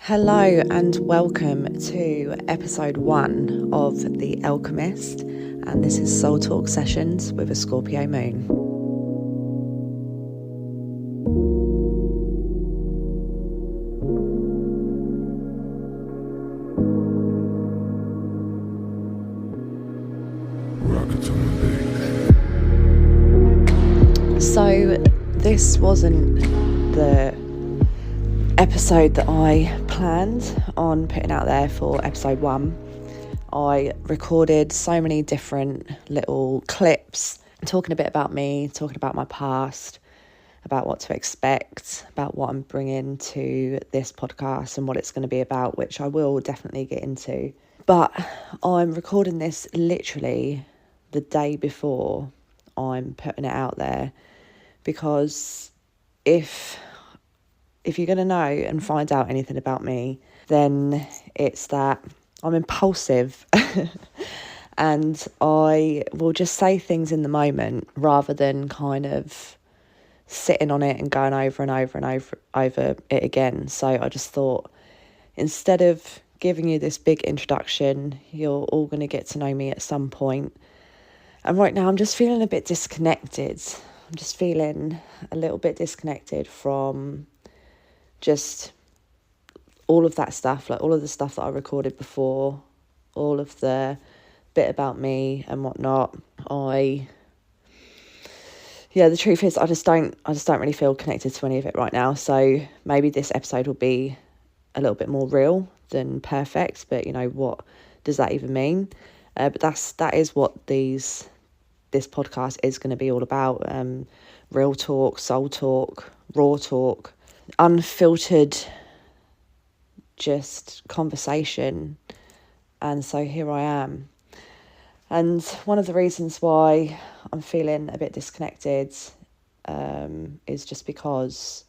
Hello and welcome to episode 1 of the Ell'Chemist, and this is Soul Talk Sessions with a Scorpio moon. So this wasn't the episode that I planned on putting out there for episode 1. I recorded so many different little clips talking a bit about me, talking about my past, about what to expect, about what I'm bringing to this podcast and what it's going to be about, which I will definitely get into. But I'm recording this literally the day before I'm putting it out there, because if you're going to know and find out anything about me, then it's that I'm impulsive and I will just say things in the moment rather than kind of sitting on it and going over and over and over it again. So I just thought, instead of giving you this big introduction, you're all going to get to know me at some point. And right now I'm just feeling a bit disconnected. I'm just feeling a little bit disconnected from just all of that stuff, like all of the stuff that I recorded before, all of the bit about me and whatnot. The truth is I just don't really feel connected to any of it right now. So maybe this episode will be a little bit more real than perfect, but you know, what does that even mean? But that is what this podcast is going to be all about. Real talk, soul talk, raw talk, unfiltered, just conversation. And so here I am. And one of the reasons why I'm feeling a bit disconnected is just because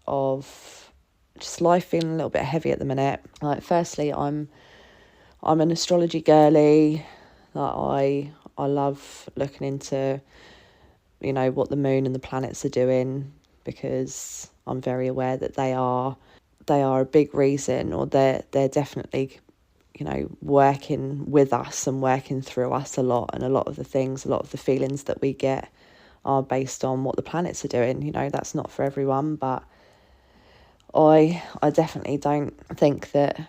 of just life feeling a little bit heavy at the minute. Like, firstly, I'm an astrology girly. Like, I love looking into, you know, what the moon and the planets are doing, because I'm very aware that they are a big reason, or they're definitely, you know, working with us and working through us a lot. And a lot of the feelings that we get are based on what the planets are doing. You know, that's not for everyone, but I definitely don't think that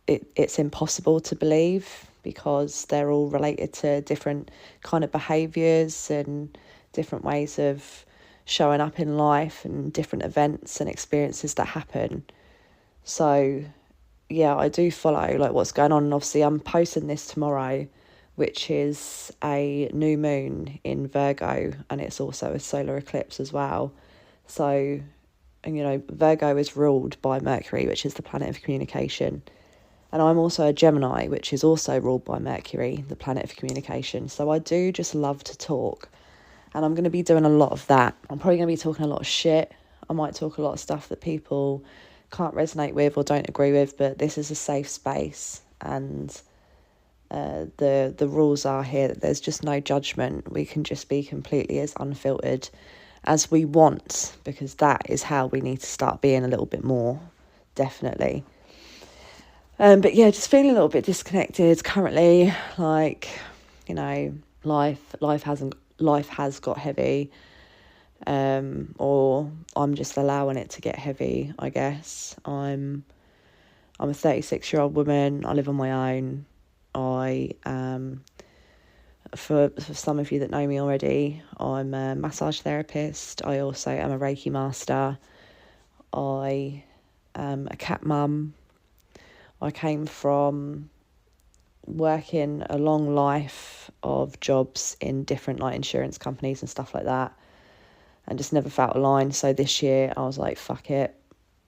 it's impossible to believe, because they're all related to different kind of behaviours and different ways of showing up in life and different events and experiences that happen. So yeah, I do follow like what's going on. And obviously I'm posting this tomorrow, which is a new moon in Virgo, and it's also a solar eclipse as well. So, and you know, Virgo is ruled by Mercury, which is the planet of communication. And I'm also a Gemini, which is also ruled by Mercury, the planet of communication. So I do just love to talk. And I'm going to be doing a lot of that. I'm probably going to be talking a lot of shit. I might talk a lot of stuff that people can't resonate with or don't agree with, but this is a safe space. And the rules are here that there's just no judgment. We can just be completely as unfiltered as we want, because that is how we need to start being a little bit more, definitely. But yeah, just feeling a little bit disconnected currently. Like, you know, life has got heavy, or I'm just allowing it to get heavy, I guess. I'm a 36-year-old woman. I live on my own. I for some of you that know me already, I'm a massage therapist. I also am a Reiki master. I am a cat mum. I came from working a long life of jobs in different like insurance companies and stuff like that, and just never felt aligned. So this year I was like, fuck it,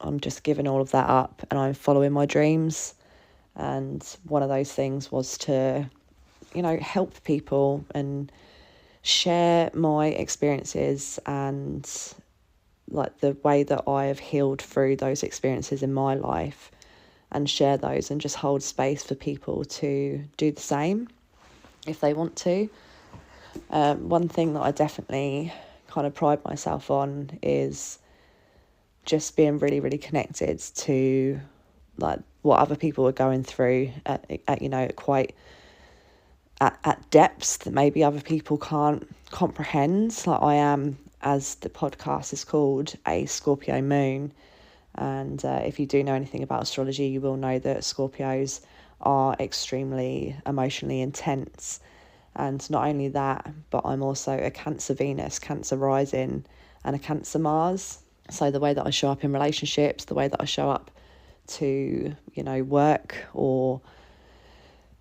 I'm just giving all of that up and I'm following my dreams. And one of those things was to, you know, help people and share my experiences and like the way that I have healed through those experiences in my life, and share those and just hold space for people to do the same if they want to. One thing that I definitely kind of pride myself on is just being really, really connected to like what other people are going through at you know, quite at depths that maybe other people can't comprehend. Like I am, as the podcast is called, a Scorpio moon. And if you do know anything about astrology, you will know that Scorpios are extremely emotionally intense. And not only that, but I'm also a Cancer Venus, Cancer rising, and a Cancer Mars. So the way that I show up in relationships, the way that I show up to, you know, work or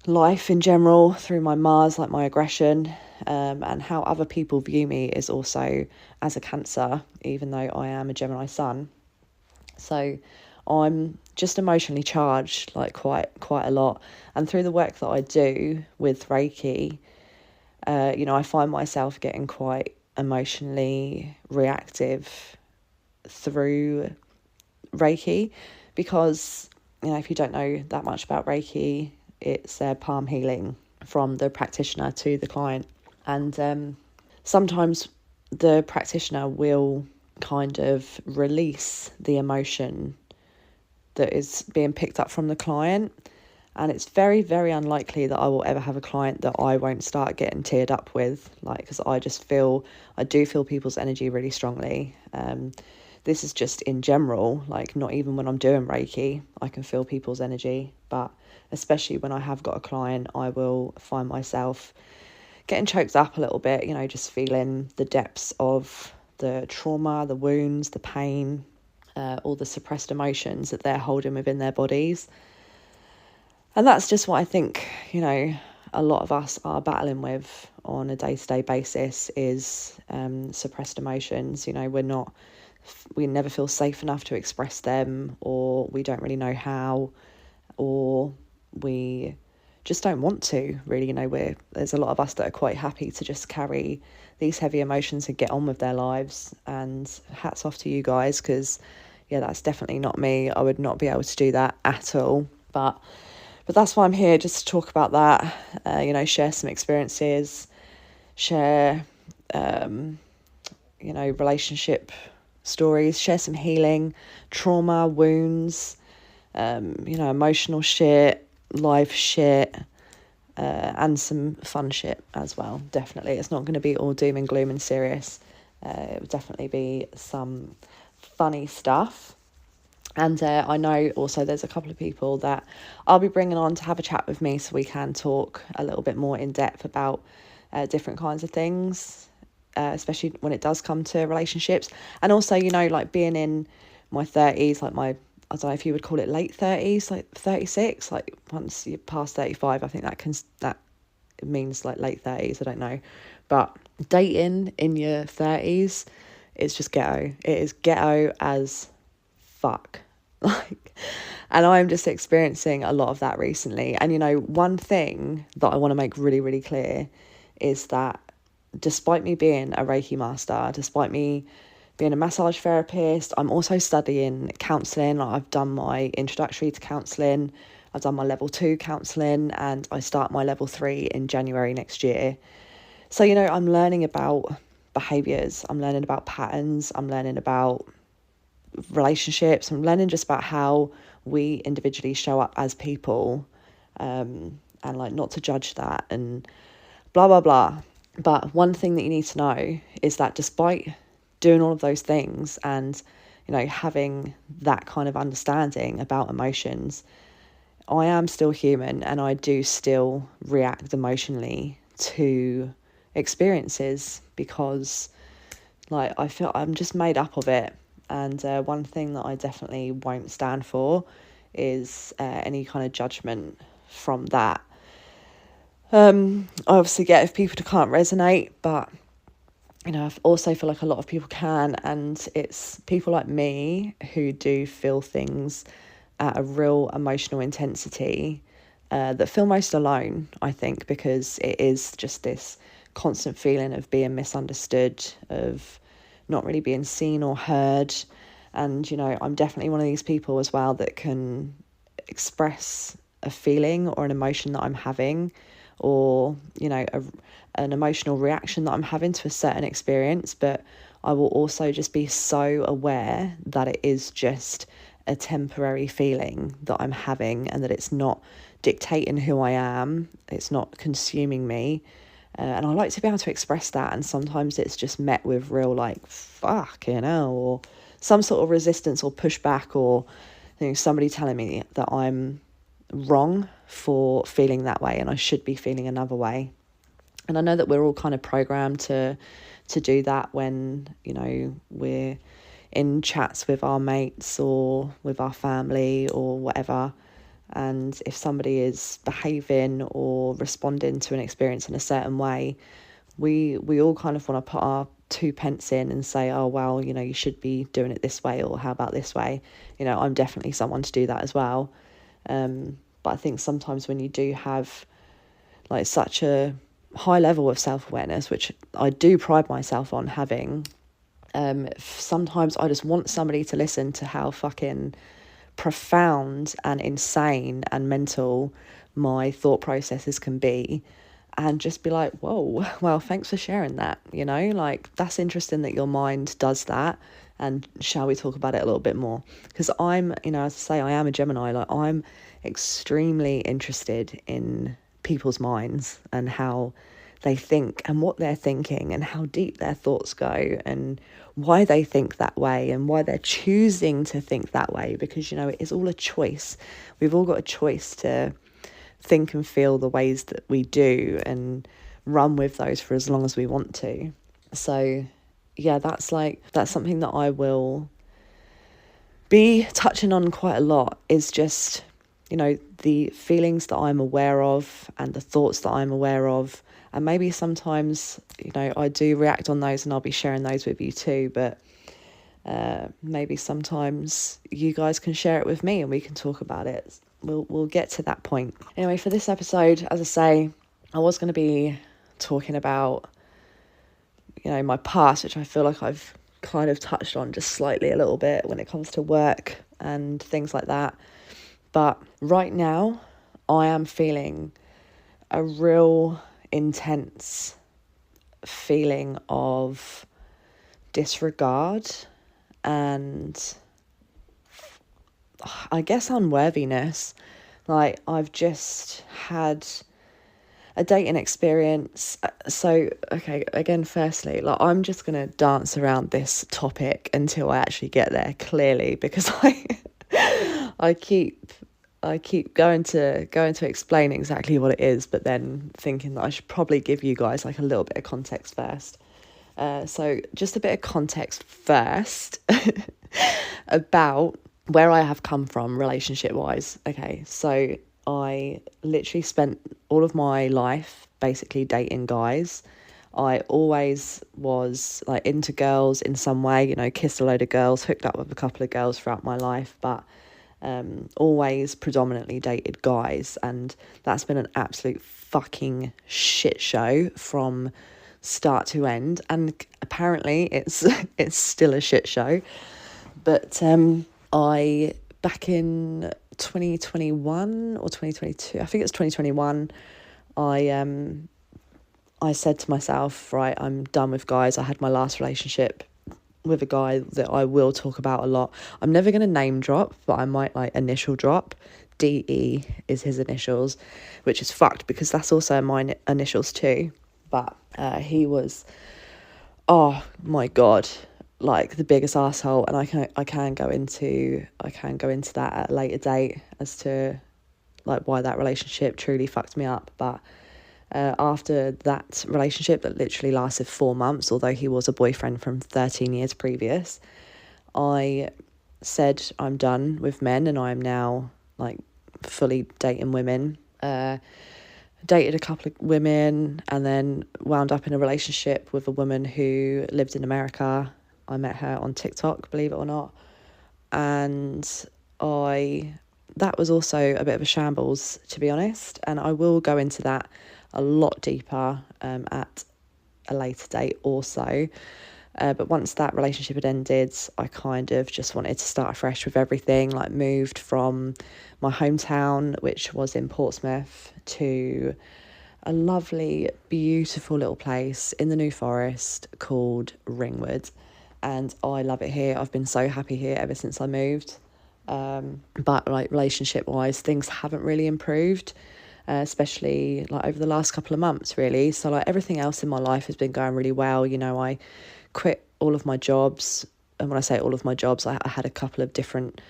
life in general through my Mars, like my aggression, and how other people view me is also as a Cancer, even though I am a Gemini sun. So I'm just emotionally charged, like quite a lot. And through the work that I do with Reiki, you know, I find myself getting quite emotionally reactive through Reiki, because, you know, if you don't know that much about Reiki, it's palm healing from the practitioner to the client. And sometimes the practitioner will kind of release the emotion that is being picked up from the client. And it's very, very unlikely that I will ever have a client that I won't start getting teared up with, like, because I do feel people's energy really strongly. This is just in general, like not even when I'm doing Reiki, I can feel people's energy, but especially when I have got a client, I will find myself getting choked up a little bit, you know, just feeling the depths of the trauma, the wounds, the pain, all the suppressed emotions that they're holding within their bodies. And that's just what I think, you know, a lot of us are battling with on a day-to-day basis is suppressed emotions. You know, we never feel safe enough to express them, or we don't really know how, or we just don't want to really. You know, there's a lot of us that are quite happy to just carry these heavy emotions and get on with their lives. And hats off to you guys, because yeah, that's definitely not me. I would not be able to do that at all. But that's why I'm here, just to talk about that, you know, share some experiences, share, you know, relationship stories, share some healing, trauma, wounds, you know, emotional shit, life shit, and some fun shit as well. Definitely. It's not going to be all doom and gloom and serious. It would definitely be some funny stuff. And I know also there's a couple of people that I'll be bringing on to have a chat with me, so we can talk a little bit more in depth about different kinds of things, especially when it does come to relationships. And also, you know, like being in my 30s, like I don't know if you would call it late 30s, like 36, like once you're past 35, I think that means like late 30s, I don't know. But dating in your 30s, it's just ghetto. It is ghetto as fuck. Like, and I'm just experiencing a lot of that recently. And, you know, one thing that I want to make really, really clear is that despite me being a Reiki master, despite me being a massage therapist, I'm also studying counselling. Like, I've done my introductory to counselling, I've done my level 2 counselling, and I start my level 3 in January next year. So, you know, I'm learning about behaviours, I'm learning about patterns, I'm learning about relationships, I'm learning just about how we individually show up as people, and like not to judge that and blah blah blah. But one thing that you need to know is that despite doing all of those things and, you know, having that kind of understanding about emotions, I am still human, and I do still react emotionally to experiences, because like I feel I'm just made up of it. And one thing that I definitely won't stand for is any kind of judgment from that. I obviously get if people can't resonate, but, you know, I also feel like a lot of people can. And it's people like me who do feel things at a real emotional intensity that feel most alone, I think, because it is just this constant feeling of being misunderstood, of not really being seen or heard. And, you know, I'm definitely one of these people as well that can express a feeling or an emotion that I'm having, or, you know, an emotional reaction that I'm having to a certain experience, but I will also just be so aware that it is just a temporary feeling that I'm having, and that it's not dictating who I am, it's not consuming me. And I like to be able to express that, and sometimes it's just met with real like fucking hell, or some sort of resistance or pushback, or somebody telling me that I'm wrong for feeling that way and I should be feeling another way. And I know that we're all kind of programmed to do that when we're in chats with our mates or with our family or whatever. And if somebody is behaving or responding to an experience in a certain way, we all kind of want to put our 2 pence in and say, oh, well, you should be doing it this way, or how about this way? I'm definitely someone to do that as well. But I think sometimes when you do have like such a high level of self-awareness, which I do pride myself on having, sometimes I just want somebody to listen to how fucking profound and insane and mental my thought processes can be, and just be like, whoa, well, thanks for sharing that. Like, that's interesting that your mind does that, and shall we talk about it a little bit more? Because I'm, as I say, I am a Gemini. Like, I'm extremely interested in people's minds and how they think and what they're thinking and how deep their thoughts go and why they think that way and why they're choosing to think that way, because it is all a choice. We've all got a choice to think and feel the ways that we do and run with those for as long as we want to. So yeah, that's something that I will be touching on quite a lot, is just the feelings that I'm aware of and the thoughts that I'm aware of. And maybe sometimes, I do react on those, and I'll be sharing those with you too. But maybe sometimes you guys can share it with me and we can talk about it. We'll get to that point. Anyway, for this episode, as I say, I was going to be talking about, my past, which I feel like I've kind of touched on just slightly a little bit when it comes to work and things like that. But right now, I am feeling a real intense feeling of disregard and, I guess, unworthiness. Like, I've just had a dating experience. So, okay, again, firstly, like, I'm just going to dance around this topic until I actually get there, clearly, because I keep going to explain exactly what it is, but then thinking that I should probably give you guys like a little bit of context first. So just a bit of context first about where I have come from relationship wise. Okay, so I literally spent all of my life basically dating guys. I always was like into girls in some way, kissed a load of girls, hooked up with a couple of girls throughout my life, but always predominantly dated guys, and that's been an absolute fucking shit show from start to end, and apparently it's still a shit show. But I, back in 2021 or 2022, I think it's 2021, I said to myself, right, I'm done with guys. I had my last relationship with a guy that I will talk about a lot. I'm never going to name drop, but I might like initial drop. DE is his initials, which is fucked because that's also my initials too. But he was, oh my God, like the biggest asshole. And I can go into that at a later date as to like why that relationship truly fucked me up. But after that relationship that literally lasted 4 months, although he was a boyfriend from 13 years previous, I said I'm done with men and I'm now like fully dating women. Dated a couple of women and then wound up in a relationship with a woman who lived in America. I met her on TikTok, believe it or not. And that was also a bit of a shambles, to be honest. And I will go into that a lot deeper at a later date also. But once that relationship had ended, I kind of just wanted to start afresh with everything, like moved from my hometown, which was in Portsmouth, to a lovely, beautiful little place in the New Forest called Ringwood. and I love it here. I've been so happy here ever since I moved. But like relationship wise, things haven't really improved, especially like over the last couple of months, really. So like everything else in my life has been going really well. You know, I quit all of my jobs. And when I say all of my jobs, I had a couple of different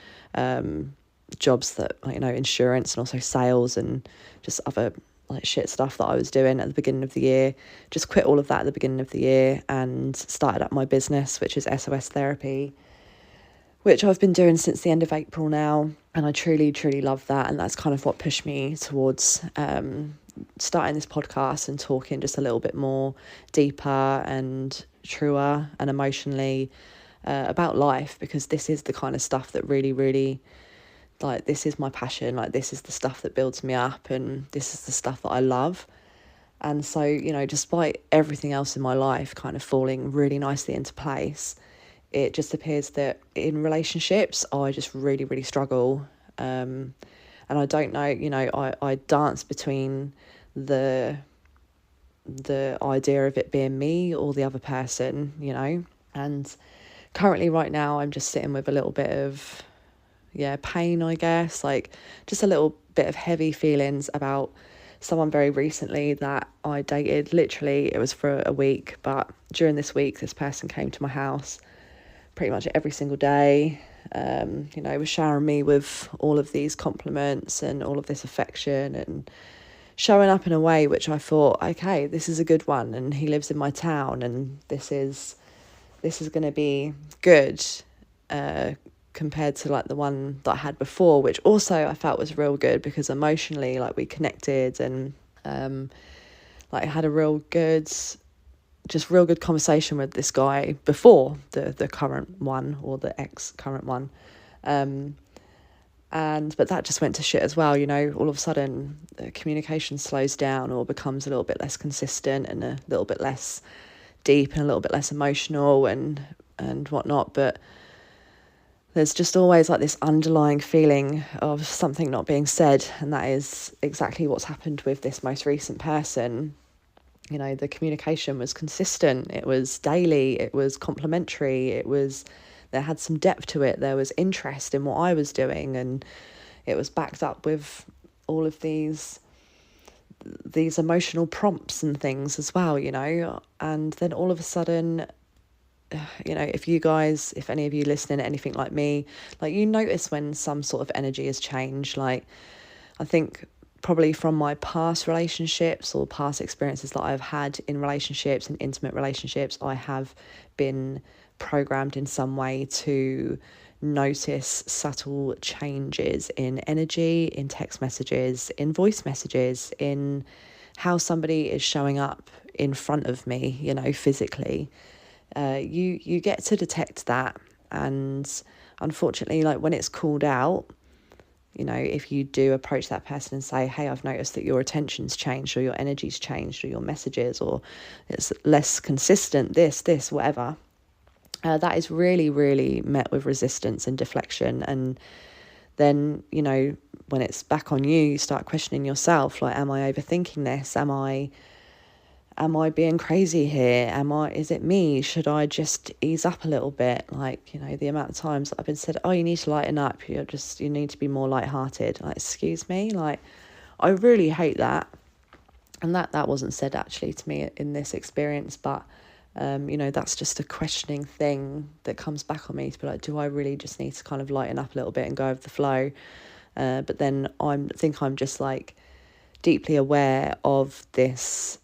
jobs that, you know, insurance and also sales and just other like shit stuff that I was doing at the beginning of the year. Just quit all of that at the beginning of the year and started up my business, which is SOS Therapy, which I've been doing since the end of April now. And I truly, truly love that. And that's kind of what pushed me towards starting this podcast and talking just a little bit more deeper and truer and emotionally about life, because this is the kind of stuff that really, really, like, this is my passion. Like, this is the stuff that builds me up, and this is the stuff that I love. And so, you know, despite everything else in my life kind of falling really nicely into place, it just appears that in relationships, I just really, really struggle. And I don't know, you know, I dance between the idea of it being me or the other person, you know. And currently right now I'm just sitting with a little bit of, pain, I guess, like just a little bit of heavy feelings about someone very recently that I dated. Literally, it was for a week, but during this week, this person came to my house pretty much every single day. You know, was showering me with all of these compliments and all of this affection and showing up in a way which I thought, okay, this is a good one, and he lives in my town, and this is going to be good, compared to like the one that I had before, which also I felt was real good because emotionally, like, we connected and like I had a real good conversation with this guy before the current one, or the ex-current one. But that just went to shit as well, you know. All of a sudden the communication slows down or becomes a little bit less consistent and a little bit less deep and a little bit less emotional and whatnot. But there's just always like this underlying feeling of something not being said, and that is exactly what's happened with this most recent person. You know, the communication was consistent, it was daily, it was complimentary, there had some depth to it, there was interest in what I was doing, and it was backed up with all of these emotional prompts and things as well, you know. And then all of a sudden, you know, if any of you listening are anything like me, like, you notice when some sort of energy has changed. Like, I think probably from my past relationships or past experiences that I've had in relationships and intimate relationships, I have been programmed in some way to notice subtle changes in energy, in text messages, in voice messages, in how somebody is showing up in front of me, you know, physically. You get to detect that, and unfortunately, like, when it's called out, you know, if you do approach that person and say, hey, I've noticed that your attention's changed, or your energy's changed, or your messages, or it's less consistent, this, whatever, that is really, really met with resistance and deflection. And then, you know, when it's back on you, you start questioning yourself, like, am I overthinking this? Am I being crazy here? Is it me? Should I just ease up a little bit? Like, you know, the amount of times that I've been said, oh, you need to lighten up. You need to be more lighthearted. Like, excuse me? Like, I really hate that. And that wasn't said actually to me in this experience, but, you know, that's just a questioning thing that comes back on me to be like, do I really just need to kind of lighten up a little bit and go with the flow? But then I'm just like deeply aware of this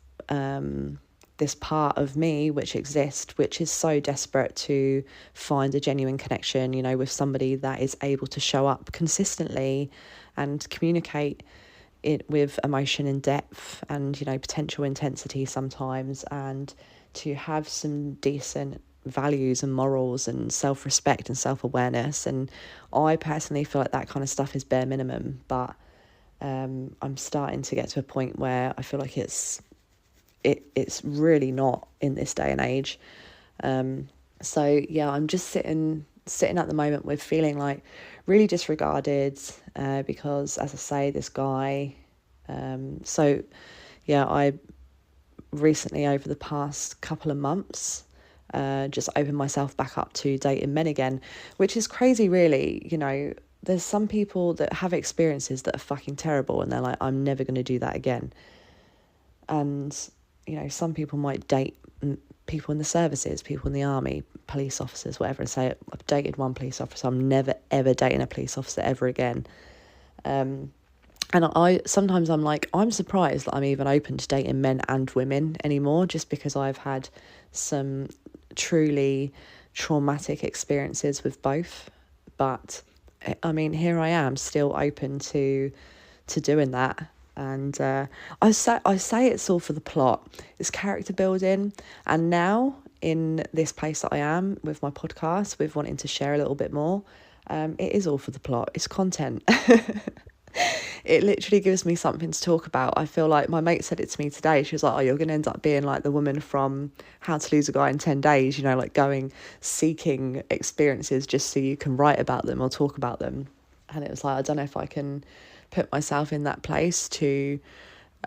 part of me which exists, which is so desperate to find a genuine connection, you know, with somebody that is able to show up consistently and communicate it with emotion and depth and, you know, potential intensity sometimes, and to have some decent values and morals and self-respect and self-awareness. And I personally feel like that kind of stuff is bare minimum, but I'm starting to get to a point where I feel like it's really not in this day and age. So yeah, I'm just sitting at the moment with feeling like really disregarded, because, as I say, this guy, so yeah, I recently, over the past couple of months, just open myself back up to dating men again, which is crazy, really. You know, there's some people that have experiences that are fucking terrible and they're like, I'm never going to do that again. And, you know, some people might date people in the services, people in the army, police officers, whatever, and say, I've dated one police officer, I'm never, ever dating a police officer ever again. And I sometimes I'm like, I'm surprised that I'm even open to dating men and women anymore, just because I've had some truly traumatic experiences with both. But I mean, here I am still open to doing that. And I say it's all for the plot. It's character building. And now in this place that I am with my podcast, with wanting to share a little bit more, it is all for the plot. It's content. It literally gives me something to talk about. I feel like my mate said it to me today. She was like, oh, you're going to end up being like the woman from How to Lose a Guy in 10 Days, you know, like seeking experiences just so you can write about them or talk about them. And it was like, I don't know if I can put myself in that place to,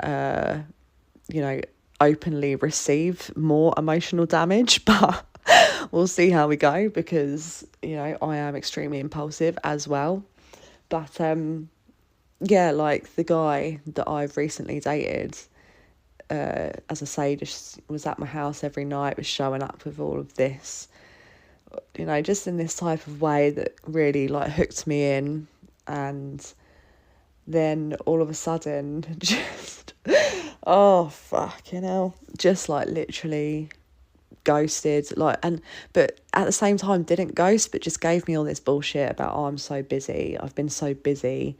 you know, openly receive more emotional damage, but we'll see how we go, because, you know, I am extremely impulsive as well. But, yeah, like the guy that I've recently dated, as I say, just was at my house every night, was showing up with all of this, you know, just in this type of way that really like hooked me in. And then all of a sudden just, oh, fucking hell, just like literally ghosted, like, but at the same time didn't ghost, but just gave me all this bullshit about, oh, I'm so busy, I've been so busy.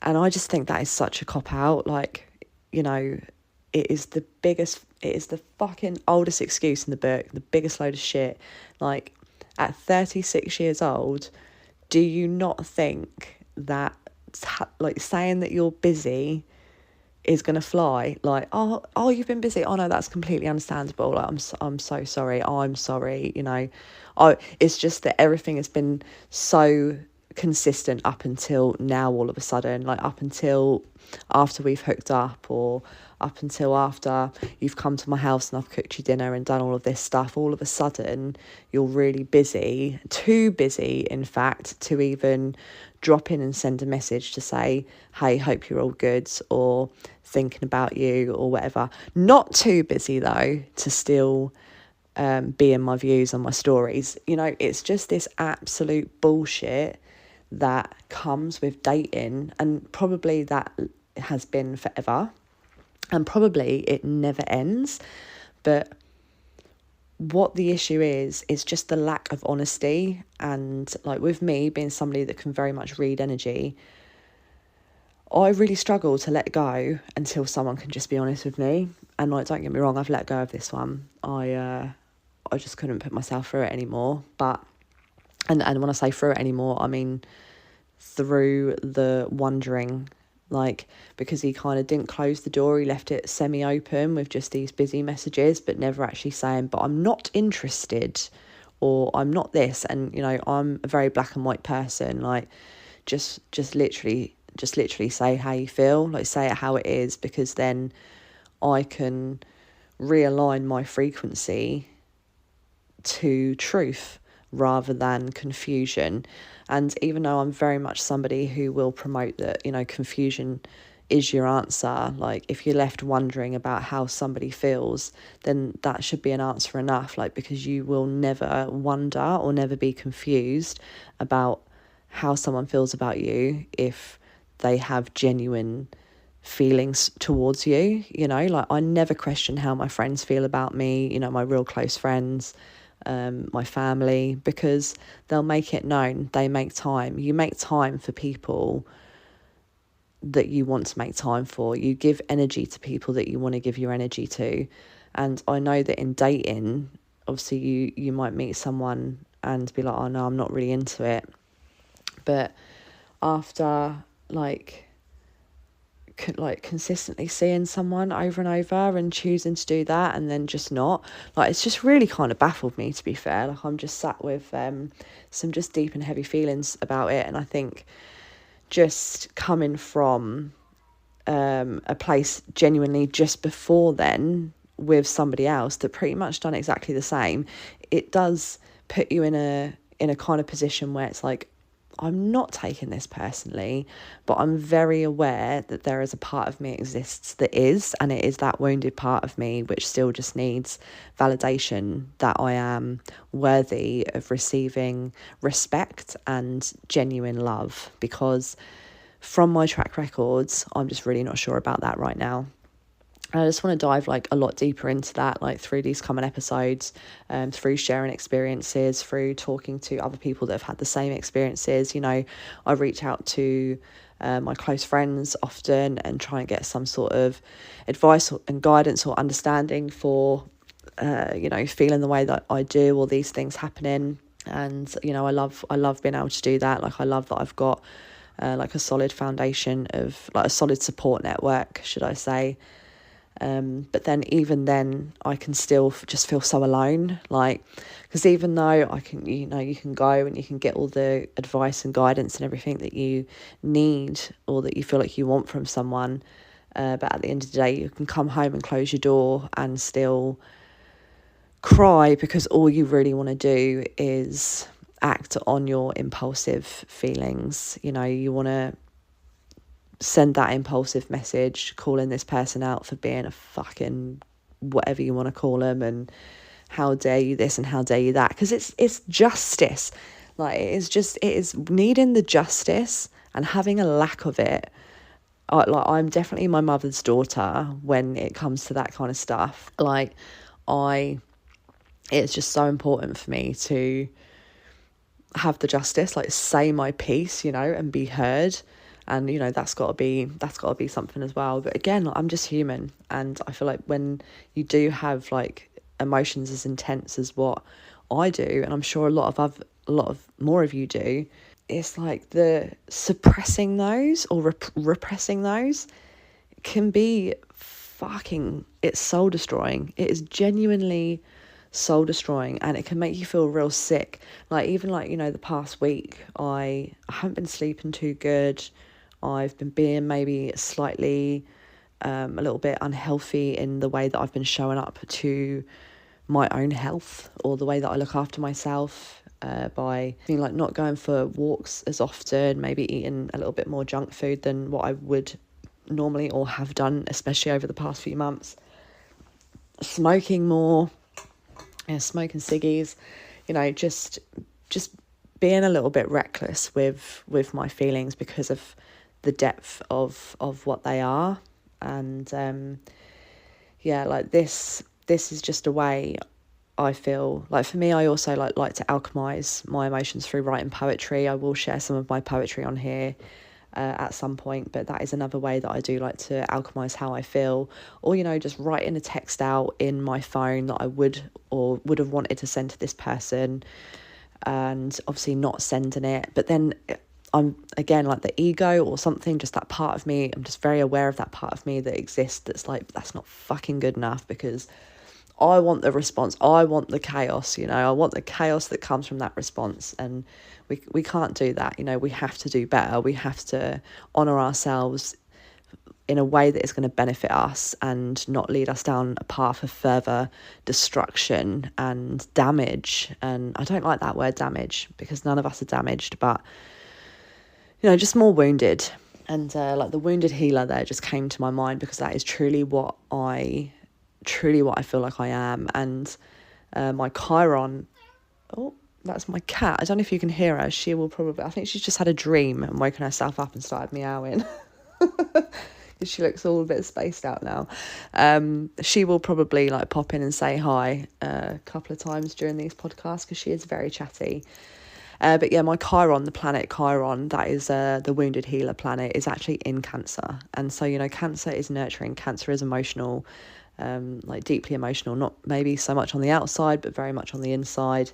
And I just think that is such a cop-out. Like, you know, it is the fucking oldest excuse in the book, the biggest load of shit. Like, at 36 years old, do you not think that, like, saying that you're busy is going to fly? Like, oh, you've been busy. Oh, no, that's completely understandable. Like, I'm so sorry. I'm sorry, you know. It's just that everything has been so consistent up until now, all of a sudden, like up until after we've hooked up, or up until after you've come to my house and I've cooked you dinner and done all of this stuff. All of a sudden you're really busy, too busy in fact to even drop in and send a message to say, hey, hope you're all good, or thinking about you, or whatever. Not too busy though to still be in my views on my stories. You know, it's just this absolute bullshit that comes with dating, and probably that has been forever, and probably it never ends. But what the issue is just the lack of honesty. And like with me being somebody that can very much read energy, I really struggle to let go until someone can just be honest with me. And like, don't get me wrong, I've let go of this one. I just couldn't put myself through it anymore. But and when I say through it anymore, I mean through the wondering, like, because he kind of didn't close the door, he left it semi-open with just these busy messages, but never actually saying, but I'm not interested, or I'm not this. And, you know, I'm a very black and white person. Like, just literally say how you feel, like say it how it is, because then I can realign my frequency to truth rather than confusion. And even though I'm very much somebody who will promote that, you know, confusion is your answer, like if you're left wondering about how somebody feels, then that should be an answer enough, like, because you will never wonder or never be confused about how someone feels about you if they have genuine feelings towards you. You know, like I never question how my friends feel about me, you know, my real close friends, my family, because they'll make it known. They make time. You make time for people that you want to make time for. You give energy to people that you want to give your energy to. And I know that in dating, obviously you might meet someone and be like, oh no, I'm not really into it. But after consistently seeing someone over and over and choosing to do that, and then just not, like, it's just really kind of baffled me, to be fair. Like, I'm just sat with some just deep and heavy feelings about it. And I think just coming from a place genuinely just before then with somebody else that pretty much done exactly the same, it does put you in a kind of position where it's like, I'm not taking this personally, but I'm very aware that there is a part of me exists that is, and it is that wounded part of me which still just needs validation that I am worthy of receiving respect and genuine love, because from my track records, I'm just really not sure about that right now. And I just want to dive like a lot deeper into that, like through these common episodes, through sharing experiences, through talking to other people that have had the same experiences. You know, I reach out to my close friends often and try and get some sort of advice and guidance or understanding for, feeling the way that I do, or these things happening. And, you know, I love being able to do that. Like, I love that I've got like a solid foundation of, like, a solid support network, should I say. But then even then I can still just feel so alone, like, because even though I can, you can go and you can get all the advice and guidance and everything that you need or that you feel like you want from someone, but at the end of the day you can come home and close your door and still cry because all you really want to do is act on your impulsive feelings. You know, you want to send that impulsive message, calling this person out for being a fucking whatever you want to call them, and how dare you this and how dare you that, because it's justice. Like, it is needing the justice and having a lack of it. I'm definitely my mother's daughter when it comes to that kind of stuff. Like, it's just so important for me to have the justice, like, say my piece, and be heard. And, that's got to be something as well. But again, I'm just human. And I feel like when you do have, like, emotions as intense as what I do, and I'm sure a lot of more of you do, it's like the suppressing those or repressing those can be it's soul destroying. It is genuinely soul destroying, and it can make you feel real sick. Like, even like, the past week, I haven't been sleeping too good. I've been being maybe slightly a little bit unhealthy in the way that I've been showing up to my own health, or the way that I look after myself, by being like not going for walks as often, maybe eating a little bit more junk food than what I would normally or have done, especially over the past few months. Smoking more, smoking ciggies, just being a little bit reckless with my feelings because of the depth of what they are. And like this is just a way I feel like, for me, I also like to alchemize my emotions through writing poetry. I will share some of my poetry on here at some point, but that is another way that I do like to alchemize how I feel. Or, just writing a text out in my phone that I would have wanted to send to this person, and obviously not sending it. But then I'm, again, like, the ego or something, just that part of me, I'm just very aware of that part of me that exists that's like, that's not fucking good enough, because I want the response. I want the chaos, I want the chaos that comes from that response. And we can't do that. We have to do better. We have to honour ourselves in a way that is going to benefit us and not lead us down a path of further destruction and damage. And I don't like that word damage, because none of us are damaged, but, just more wounded. And like, the wounded healer there just came to my mind, because that is truly what I feel like I am. And my Chiron, oh, that's my cat. I don't know if you can hear her. She will probably, I think she's just had a dream and woken herself up and started meowing. She looks all a bit spaced out now. She will probably like pop in and say hi a couple of times during these podcasts, because she is very chatty. But yeah, my Chiron, the planet Chiron, that is the wounded healer planet, is actually in Cancer. And so, Cancer is nurturing. Cancer is emotional, like deeply emotional, not maybe so much on the outside, but very much on the inside.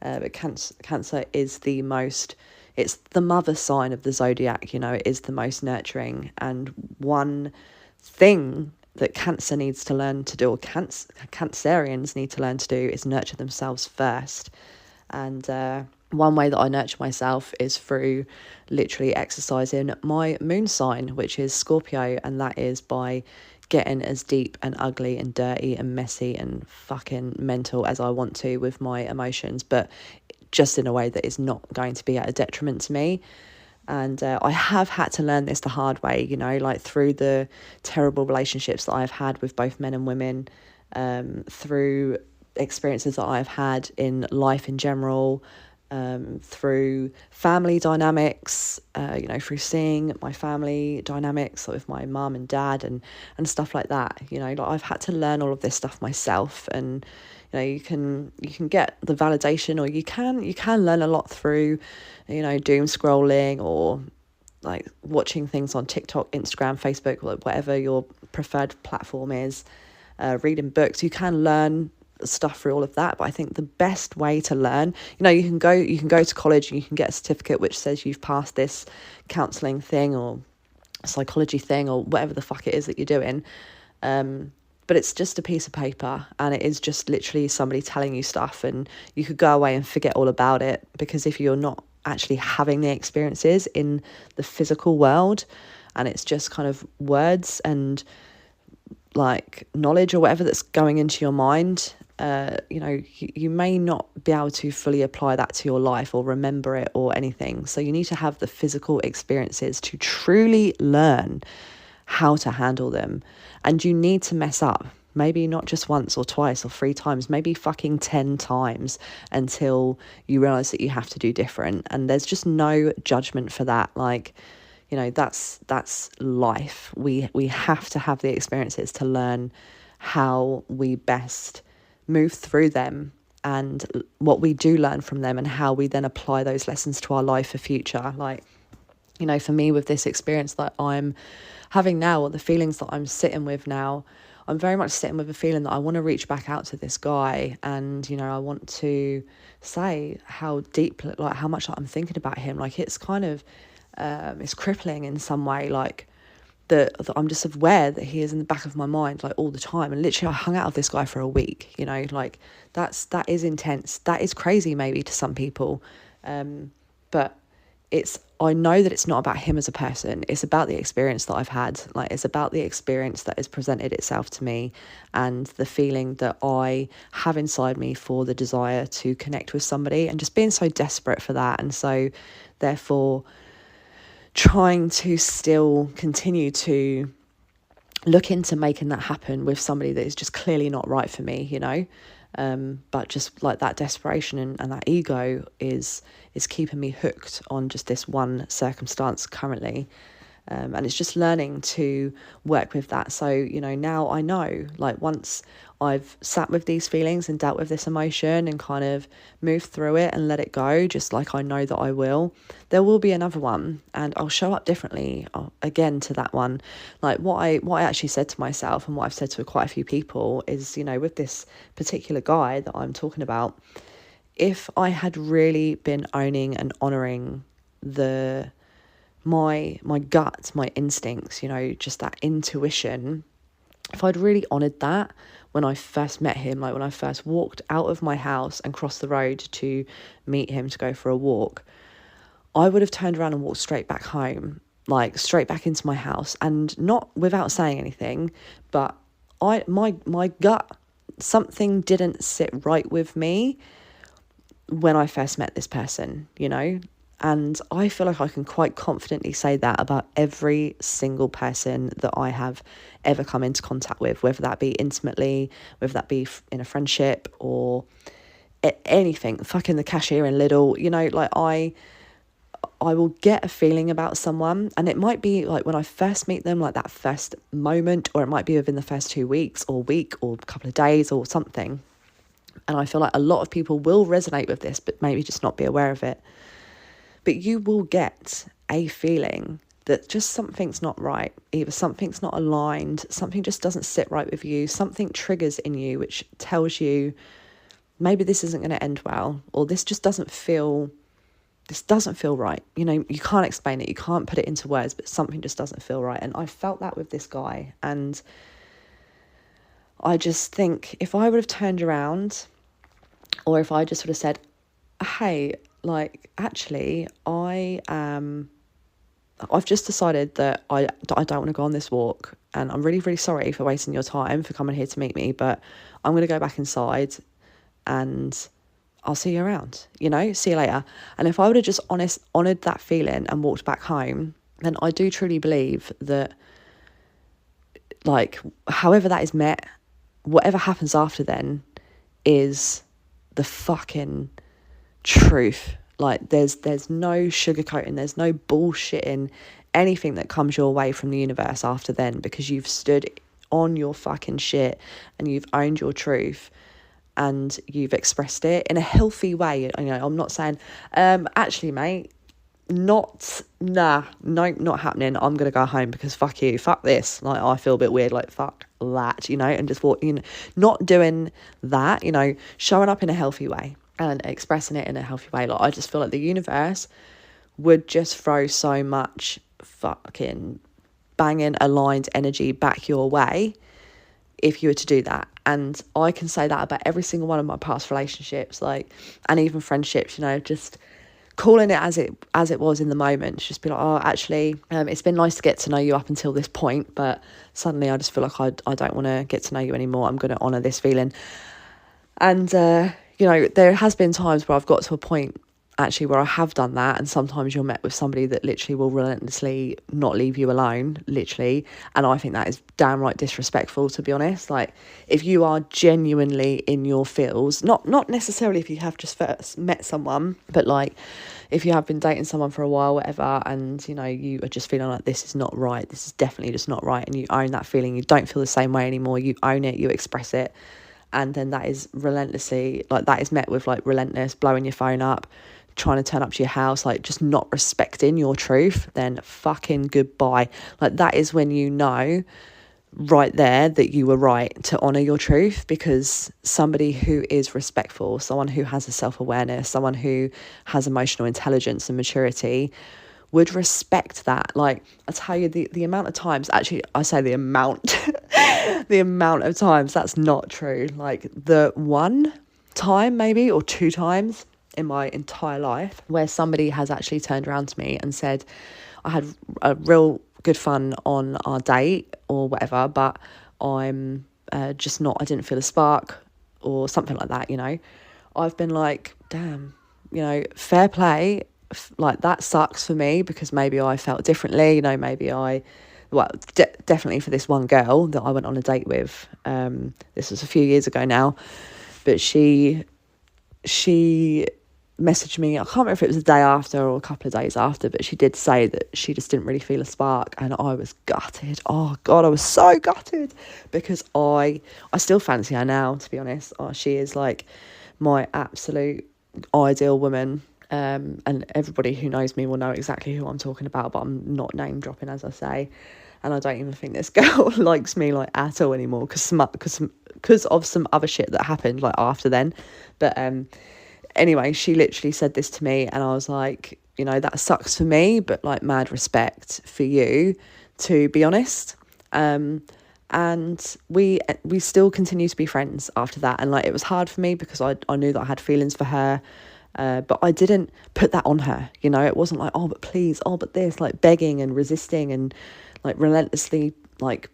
But Cancer is it's the mother sign of the zodiac, it is the most nurturing. And one thing that Cancer needs to learn to do, or Cancerians need to learn to do, is nurture themselves first. And one way that I nurture myself is through literally exercising my moon sign, which is Scorpio, and that is by getting as deep and ugly and dirty and messy and fucking mental as I want to with my emotions, but just in a way that is not going to be at a detriment to me. And I have had to learn this the hard way, you know, like through the terrible relationships that I've had with both men and women, through experiences that I've had in life in general, through family dynamics, you know, through seeing my family dynamics with my mum and dad and stuff like that. You know, like I've had to learn all of this stuff myself. And you know, you can get the validation, or you can learn a lot through, you know, doom scrolling, or like watching things on TikTok, Instagram, Facebook, whatever your preferred platform is, reading books. You can learn stuff through all of that, but I think the best way to learn, you know, you can go to college and you can get a certificate which says you've passed this counselling thing or psychology thing or whatever the fuck it is that you're doing, but it's just a piece of paper, and it is just literally somebody telling you stuff, and you could go away and forget all about it, because if you're not actually having the experiences in the physical world, and it's just kind of words and like knowledge or whatever that's going into your mind, you know, you may not be able to fully apply that to your life or remember it or anything. So you need to have the physical experiences to truly learn how to handle them. And you need to mess up, maybe not just once or twice or 3 times, maybe fucking 10 times, until you realize that you have to do different. And there's just no judgment for that. Like, you know, that's life. We have to have the experiences to learn how we best move through them, and what we do learn from them, and how we then apply those lessons to our life for future. Like, you know, for me, with this experience that I'm having now, or the feelings that I'm sitting with now, I'm very much sitting with a feeling that I want to reach back out to this guy, and, you know, I want to say how deep, like how much I'm thinking about him. Like, it's kind of, it's crippling in some way, like that I'm just aware that he is in the back of my mind like all the time. And literally I hung out with this guy for a week, you know, like that is intense. That is crazy maybe to some people, but I know that it's not about him as a person. It's about the experience that I've had. Like, it's about the experience that has presented itself to me, and the feeling that I have inside me for the desire to connect with somebody, and just being so desperate for that. And so therefore trying to still continue to look into making that happen with somebody that is just clearly not right for me, you know. But just like that desperation and that ego is keeping me hooked on just this one circumstance currently. And it's just learning to work with that. So, you know, now I know, like, once I've sat with these feelings and dealt with this emotion and kind of moved through it and let it go, just like I know that I will, there will be another one, and I'll show up differently again to that one. Like, what I actually said to myself, and what I've said to quite a few people, is, you know, with this particular guy that I'm talking about, if I had really been owning and honouring my gut, my instincts, you know, just that intuition, if I'd really honoured that when I first met him, like when I first walked out of my house and crossed the road to meet him to go for a walk, I would have turned around and walked straight back home, like straight back into my house, and not without saying anything, but my gut, something didn't sit right with me when I first met this person, you know. And I feel like I can quite confidently say that about every single person that I have ever come into contact with, whether that be intimately, whether that be in a friendship, or anything, fucking the cashier in Lidl, you know. Like, I will get a feeling about someone, and it might be like when I first meet them, like that first moment, or it might be within the first 2 weeks or week or a couple of days or something. And I feel like a lot of people will resonate with this, but maybe just not be aware of it. But you will get a feeling that just something's not right. Either something's not aligned, something just doesn't sit right with you, something triggers in you which tells you maybe this isn't going to end well, or this doesn't feel right. You know, you can't explain it, you can't put it into words, but something just doesn't feel right. And I felt that with this guy. And I just think if I would have turned around, or if I just sort of said, hey, like, actually, I am I've just decided that I don't want to go on this walk, and I'm really, really sorry for wasting your time for coming here to meet me, but I'm going to go back inside and I'll see you around, see you later. And if I would have just honoured that feeling and walked back home, then I do truly believe that, like, however that is met, whatever happens after then is the fucking truth. Like, there's no sugarcoating, there's no bullshitting anything that comes your way from the universe after then, because you've stood on your fucking shit and you've owned your truth and you've expressed it in a healthy way. I'm not saying, actually, mate, not happening. I'm gonna go home because fuck you, fuck this. Like, I feel a bit weird, like, fuck that, and just walking, not doing that, showing up in a healthy way and expressing it in a healthy way. Like, I just feel like the universe would just throw so much fucking banging aligned energy back your way if you were to do that. And I can say that about every single one of my past relationships, like, and even friendships, just calling it as it was in the moment. Just be like, oh, actually, it's been nice to get to know you up until this point, but suddenly I just feel like I don't want to get to know you anymore. I'm going to honour this feeling. And there has been times where I've got to a point actually where I have done that, and sometimes you're met with somebody that literally will relentlessly not leave you alone, literally, and I think that is downright disrespectful, to be honest. Like, if you are genuinely in your feels, not necessarily if you have just first met someone, but like if you have been dating someone for a while, whatever, and you are just feeling like this is not right, this is definitely just not right, and you own that feeling, you don't feel the same way anymore, you own it, you express it, and then that is relentlessly, like, that is met with like relentless blowing your phone up, trying to turn up to your house, like just not respecting your truth, then fucking goodbye. Like, that is when you know right there that you were right to honour your truth, because somebody who is respectful, someone who has a self-awareness, someone who has emotional intelligence and maturity would respect that. Like, I tell you, the amount of times, actually I say the amount the amount of times that's not true, like the one time maybe or two times in my entire life where somebody has actually turned around to me and said, I had a real good fun on our date or whatever, but I'm just not, I didn't feel a spark or something like that, I've been like, damn, fair play. Like, that sucks for me, because maybe I felt differently, maybe definitely for this one girl that I went on a date with, this was a few years ago now, but she messaged me, I can't remember if it was the day after or a couple of days after, but she did say that she just didn't really feel a spark, and I was gutted. Oh God, I was so gutted, because I still fancy her now, to be honest. Oh, she is like my absolute ideal woman, and everybody who knows me will know exactly who I'm talking about, but I'm not name dropping, as I say. And I don't even think this girl likes me like at all anymore, because of some other shit that happened like after then. But anyway, she literally said this to me, and I was like, that sucks for me, but like, mad respect for you, to be honest. And we still continue to be friends after that. And like, it was hard for me because I knew that I had feelings for her, but I didn't put that on her. It wasn't like, oh, but please, oh, but this, like begging and resisting and like relentlessly like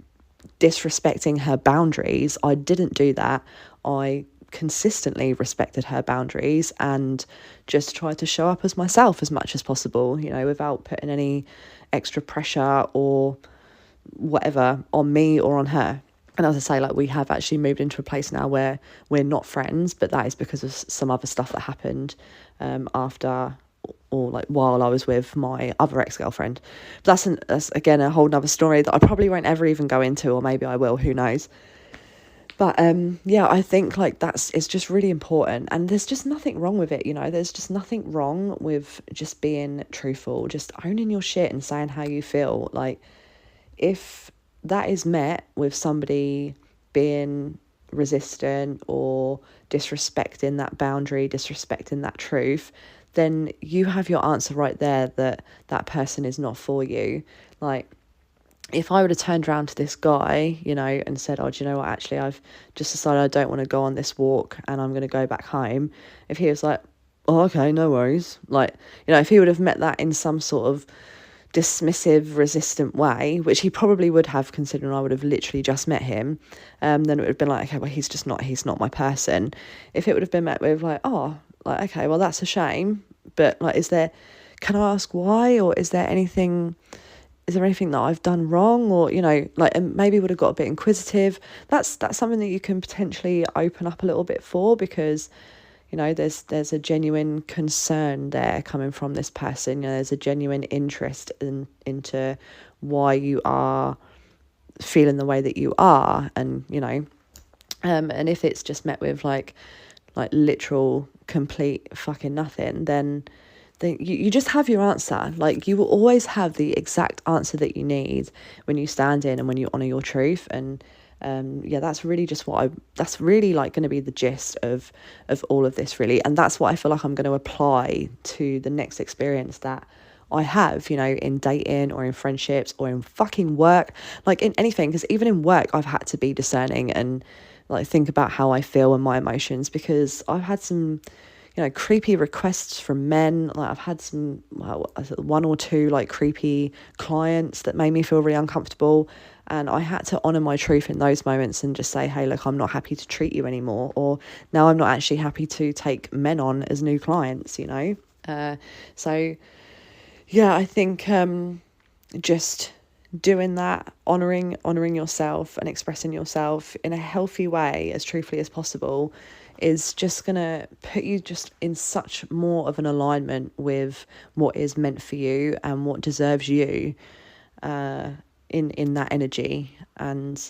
disrespecting her boundaries. I didn't do that. I consistently respected her boundaries and just tried to show up as myself as much as possible, without putting any extra pressure or whatever on me or on her. And as I say, like, we have actually moved into a place now where we're not friends, but that is because of some other stuff that happened after or like while I was with my other ex-girlfriend. But that's again a whole nother story that I probably won't ever even go into, or maybe I will, who knows. But yeah, I think like it's just really important, and there's just nothing wrong with it, there's just nothing wrong with just being truthful, just owning your shit and saying how you feel. Like, if that is met with somebody being resistant or disrespecting that boundary, disrespecting that truth, then you have your answer right there that person is not for you. Like, if I would have turned around to this guy, and said, oh, do you know what, actually, I've just decided I don't want to go on this walk and I'm going to go back home. If he was like, oh, okay, no worries. Like, if he would have met that in some sort of dismissive, resistant way, which he probably would have, considering I would have literally just met him, then it would have been like, okay, well, he's not my person. If it would have been met with like, oh, like, okay, well, that's a shame, but like, can I ask why, or is there anything that I've done wrong, or, like, and maybe would have got a bit inquisitive. That's something that you can potentially open up a little bit for, because there's a genuine concern there coming from this person. There's a genuine interest into why you are feeling the way that you are, and and if it's just met with like literal complete fucking nothing, then you just have your answer. Like, you will always have the exact answer that you need when you stand in and when you honour your truth. And that's really just that's really like going to be the gist of all of this, really. And that's what I feel like I'm going to apply to the next experience that I have, in dating or in friendships or in fucking work, like in anything. Because even in work, I've had to be discerning and like think about how I feel and my emotions, because I've had some creepy requests from men. Like, I've had one or two like creepy clients that made me feel really uncomfortable, and I had to honour my truth in those moments and just say, hey, look, I'm not happy to treat you anymore, or now I'm not actually happy to take men on as new clients. So yeah, I think just doing that, honouring yourself and expressing yourself in a healthy way, as truthfully as possible, is just going to put you just in such more of an alignment with what is meant for you and what deserves you in that energy. And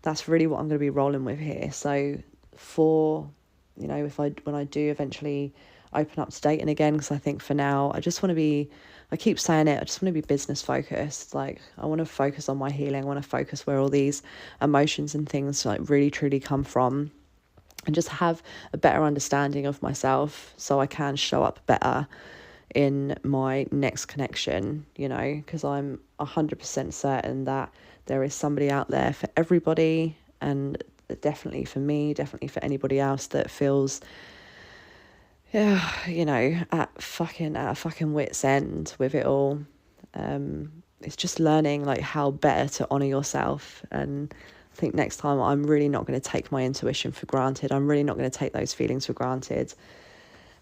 that's really what I'm going to be rolling with here. So for, when I do eventually open up to dating again, because I think for now, I keep saying it, I just want to be business focused. Like, I want to focus on my healing. I want to focus where all these emotions and things like really truly come from, and just have a better understanding of myself so I can show up better in my next connection, because I'm 100% certain that there is somebody out there for everybody, and definitely for me, definitely for anybody else that feels at a fucking wit's end with it all. It's just learning like how better to honour yourself. And I think next time I'm really not going to take my intuition for granted. I'm really not going to take those feelings for granted.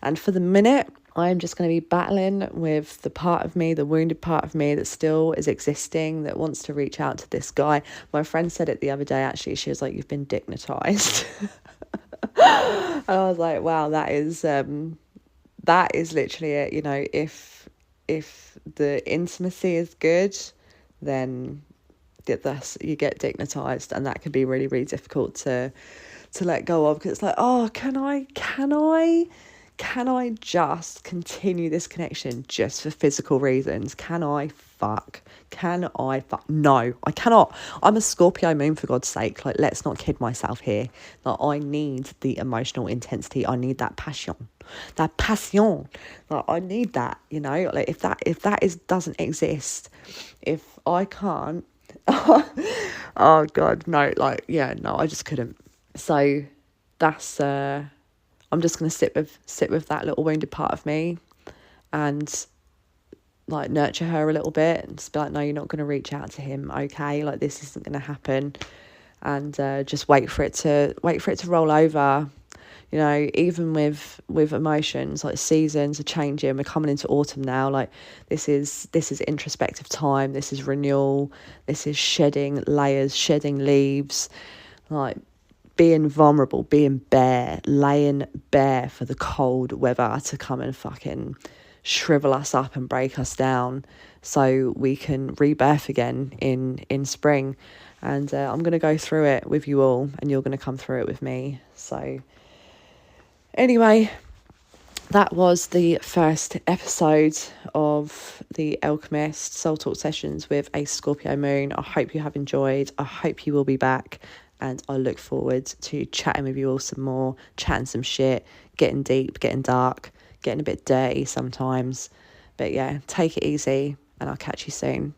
And for the minute, I'm just going to be battling with the part of me, the wounded part of me that still is existing, that wants to reach out to this guy. My friend said it the other day, actually. She was like, you've been dignitized. And I was like, wow, that is literally it. If the intimacy is good, then you get dignitized, and that can be really, really difficult to let go of, because it's like, oh, can I just continue this connection just for physical reasons? Can I fuck? No, I cannot. I'm a Scorpio moon, for God's sake. Like, let's not kid myself here. Like, I need the emotional intensity. I need that passion. Like, I need that, like, if that doesn't exist, if I can't, oh God, no, like, yeah, no, I just couldn't. So that's, I'm just going to sit with that little wounded part of me, and like nurture her a little bit, and just be like, no, you're not going to reach out to him, okay? Like, this isn't going to happen, and just wait for it to roll over. Even with emotions, like, seasons are changing. We're coming into autumn now. Like, this is introspective time. This is renewal. This is shedding layers, shedding leaves, like being vulnerable, being bare, laying bare for the cold weather to come and fucking shrivel us up and break us down, so we can rebirth again in spring. And I'm going to go through it with you all, and you're going to come through it with me. So anyway, that was the first episode of the Ell'Chemist Soul Talk Sessions with a Scorpio moon. I hope you have enjoyed. I hope you will be back. And I look forward to chatting with you all some more, chatting some shit, getting deep, getting dark, getting a bit dirty sometimes. But yeah, take it easy, and I'll catch you soon.